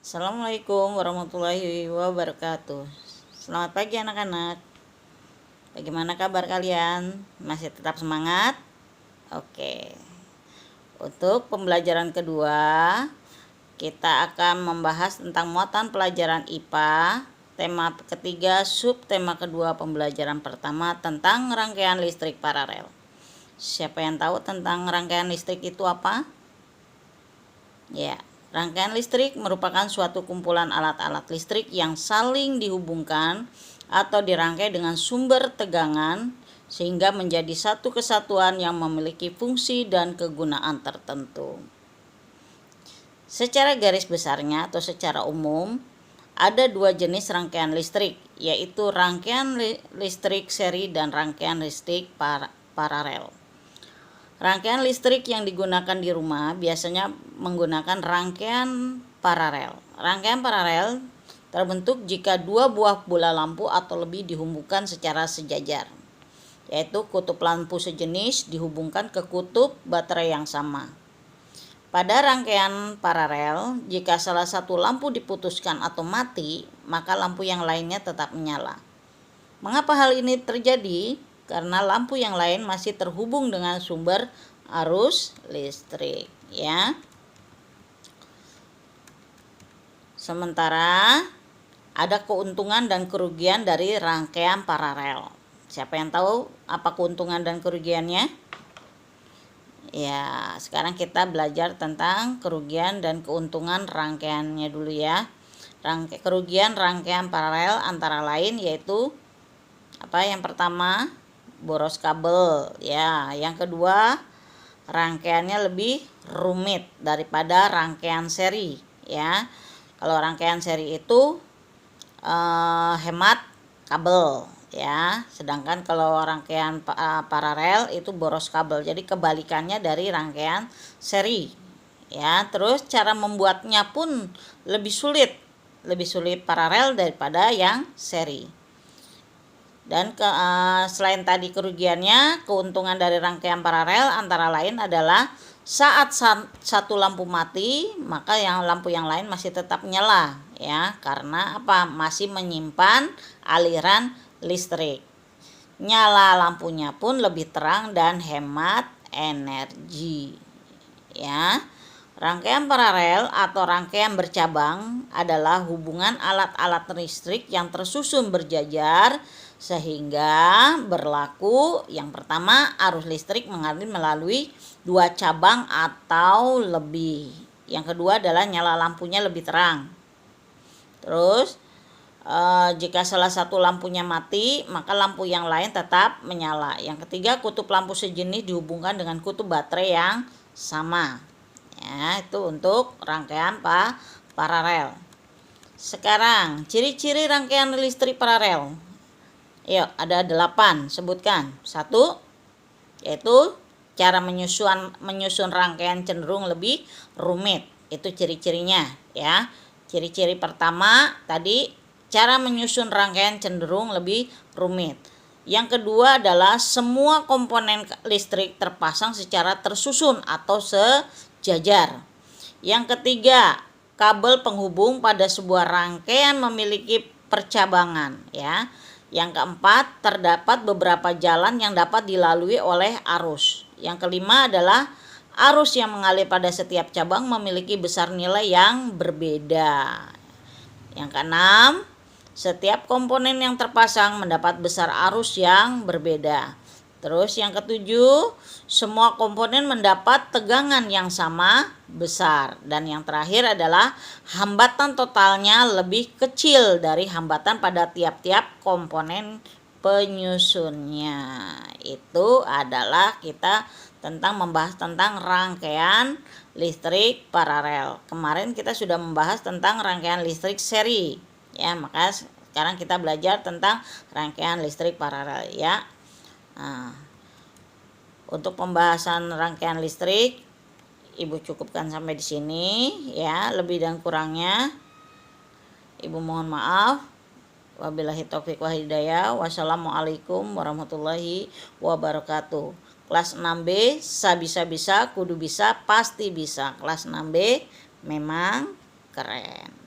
Assalamualaikum warahmatullahi wabarakatuh. Selamat pagi anak-anak. Bagaimana kabar kalian? Masih tetap semangat? Oke. Untuk pembelajaran kedua, kita akan membahas tentang muatan pelajaran IPA. Tema ketiga, subtema kedua pembelajaran pertama tentang rangkaian listrik paralel. Siapa yang tahu tentang rangkaian listrik itu apa? Ya. Rangkaian listrik merupakan suatu kumpulan alat-alat listrik yang saling dihubungkan atau dirangkai dengan sumber tegangan sehingga menjadi satu kesatuan yang memiliki fungsi dan kegunaan tertentu. Secara garis besarnya atau secara umum, ada dua jenis rangkaian listrik, yaitu rangkaian listrik seri dan rangkaian listrik paralel. Rangkaian listrik yang digunakan di rumah biasanya menggunakan rangkaian paralel. Rangkaian paralel terbentuk jika dua buah bola lampu atau lebih dihubungkan secara sejajar, yaitu kutub lampu sejenis dihubungkan ke kutub baterai yang sama. Pada rangkaian paralel, jika salah satu lampu diputuskan atau mati, maka lampu yang lainnya tetap menyala. Mengapa hal ini terjadi? Karena lampu yang lain masih terhubung dengan sumber arus listrik, ya. Sementara ada keuntungan dan kerugian dari rangkaian paralel. Siapa yang tahu apa keuntungan dan kerugiannya? Ya, sekarang kita belajar tentang kerugian dan keuntungan rangkaiannya dulu ya. Kerugian rangkaian paralel antara lain yaitu apa? Yang pertama, boros kabel ya. Yang kedua, rangkaiannya lebih rumit daripada rangkaian seri ya. Kalau rangkaian seri itu hemat kabel ya, sedangkan kalau rangkaian paralel itu boros kabel. Jadi kebalikannya dari rangkaian seri ya. Terus cara membuatnya pun lebih sulit paralel daripada yang seri. Dan selain tadi kerugiannya, keuntungan dari rangkaian paralel antara lain adalah saat satu lampu mati, maka lampu yang lain masih tetap nyala ya, karena apa? Masih menyimpan aliran listrik. Nyala lampunya pun lebih terang dan hemat energi ya. Rangkaian paralel atau rangkaian bercabang adalah hubungan alat-alat listrik yang tersusun berjajar sehingga berlaku yang pertama, arus listrik mengalir melalui dua cabang atau lebih. Yang kedua adalah nyala lampunya lebih terang. Terus jika salah satu lampunya mati, maka lampu yang lain tetap menyala. Yang ketiga, kutub lampu sejenis dihubungkan dengan kutub baterai yang sama. Ya, itu untuk rangkaian paralel. Sekarang, ciri-ciri rangkaian listrik paralel. Yuk, ada 8, sebutkan. 1, yaitu cara menyusun rangkaian cenderung lebih rumit. Itu ciri-cirinya ya. Ciri-ciri pertama tadi, cara menyusun rangkaian cenderung lebih rumit. Yang kedua adalah semua komponen listrik terpasang secara tersusun atau sejajar. Yang ketiga, kabel penghubung pada sebuah rangkaian memiliki percabangan ya. Yang keempat, terdapat beberapa jalan yang dapat dilalui oleh arus. Yang kelima adalah arus yang mengalir pada setiap cabang memiliki besar nilai yang berbeda. Yang keenam, setiap komponen yang terpasang mendapat besar arus yang berbeda. Terus yang ketujuh, semua komponen mendapat tegangan yang sama besar. Dan yang terakhir adalah hambatan totalnya lebih kecil dari hambatan pada tiap-tiap komponen penyusunnya. Itu adalah kita membahas tentang rangkaian listrik paralel. Kemarin kita sudah membahas tentang rangkaian listrik seri. Ya, maka sekarang kita belajar tentang rangkaian listrik paralel ya. Nah, untuk pembahasan rangkaian listrik, Ibu cukupkan sampai di sini ya. Lebih dan kurangnya Ibu mohon maaf. Wabillahi taufik wal hidayah. Wassalamualaikum warahmatullahi wabarakatuh. Kelas 6B, bisa kudu bisa, pasti bisa. Kelas 6B memang keren.